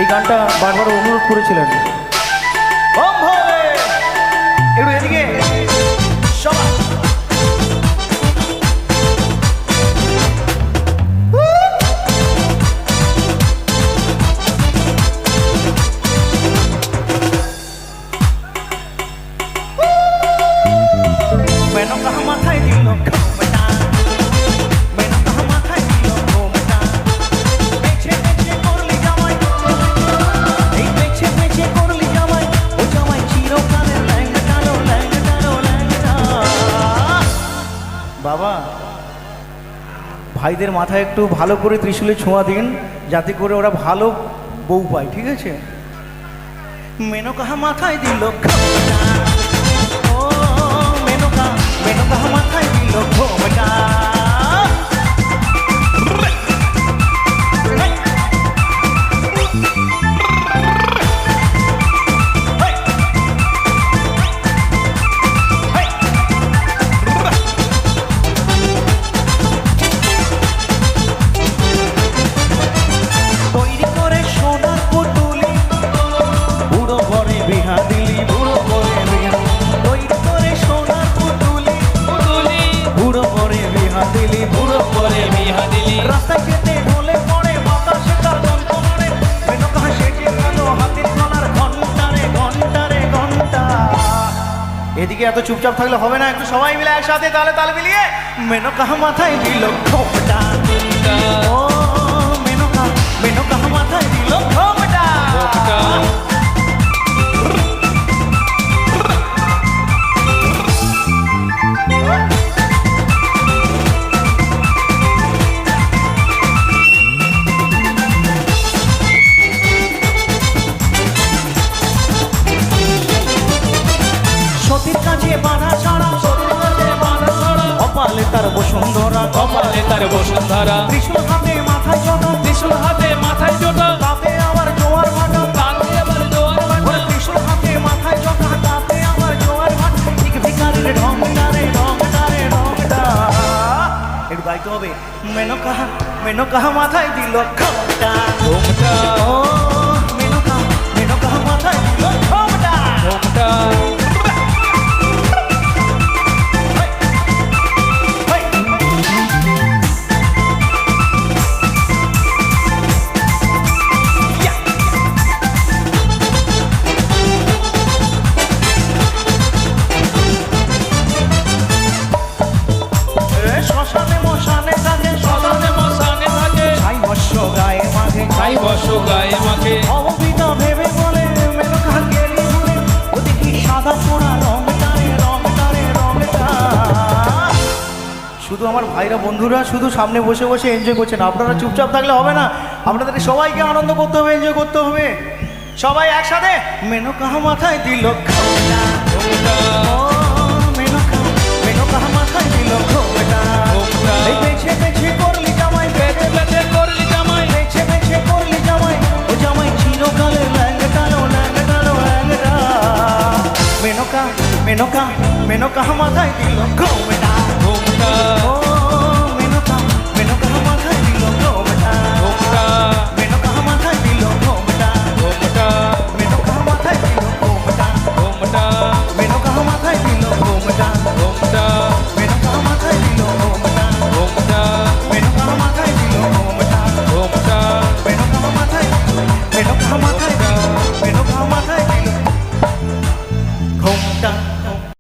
এই গানটা বারবার অনুরোধ করেছিলেন। একটু এদিকে সবাই বাবা ভাইদের মাথায় একটু ভালো করে ত্রিশূলে ছোঁয়া দিন, যাতে করে ওরা ভালো বউ পায়, ঠিক আছে? মেনকা মাথায় দিল ও মেনকা, মেনকা মাথায় দিল ঘোমটা। রাস্তায় যেতে হলে পড়ে বাতাসে তার যন্ত্রণারে, মেনকা সেজে গেল হাতির গলার ঘন্টারে ঘন্টারে ঘন্টা। এদিকে এত চুপচাপ থাকলে হবে না, একটু সবাই মিলে একসাথে তালে তালে মিলিয়ে মেনকা মাথায় দিল ঘোমটা। ও মেনকা, মেনকা মাথায় দিল ঘোমটা। সতীর কাছে বাধা ছাড়া, সতীর কাছে বাধা ছাড়া, কপালে তার বসুন্ধরা, কপালে তার বসুন্ধরা। ত্রিশূল হাতে মাথায় জোটা, ত্রিশূল হাতে মাথায় জোটা, তাতে আবার জোয়ার ভাটা, তাতে আবার জোয়ার ভাটা। ত্রিশূল হাতে মাথায় জোটা, তাতে আবার জোয়ার ভাটা। ঠিক ভিকারির ঢংটারে ঢংটারে ঢংটা। একটু গাইতে হবে। মেনকা, মেনকা মাথায় দিল ঘোমটা ঘোমটা, ও মেনকা, মেনকা মাথায় দিল ঘোমটা ঘোমটা। শ্মশানে মশানে থাকে, শ্মশানে মশানে থাকে, ছাই মৎস্য গায়ে মাঝে, ছাই বর্ষ গায়ে মাখে। অবিতা ভেবে বলে মেনকা গেলি ঘুরে, ওদিকে সাদা পোড়া রংটারে রংটারে রংটা। শুধু আমার ভাইরা বন্ধুরা শুধু সামনে বসে বসে এনজয় করছেন, আপনারা চুপচাপ থাকলে হবে না, আপনাদেরকে সবাইকে আনন্দ করতে হবে, এনজয় করতে হবে। সবাই একসাথে মেনকা মাথায় দিল ঘোমটা। ঘোমটা, ও মেনকা, মেনকা মাথায় দিল ঘোমটা। ঘোমটা। এই পেছে পেছে করলি জামাই, পেটে পেটে করলি জামাই, পেছে পেছে করলি জামাই, ও জামাই চিরকালে ল্যাংটালো ল্যাংটালো ল্যাংটা। মেনকা, মেনকা, মেনকা মাথায় দিল ঘোমটা।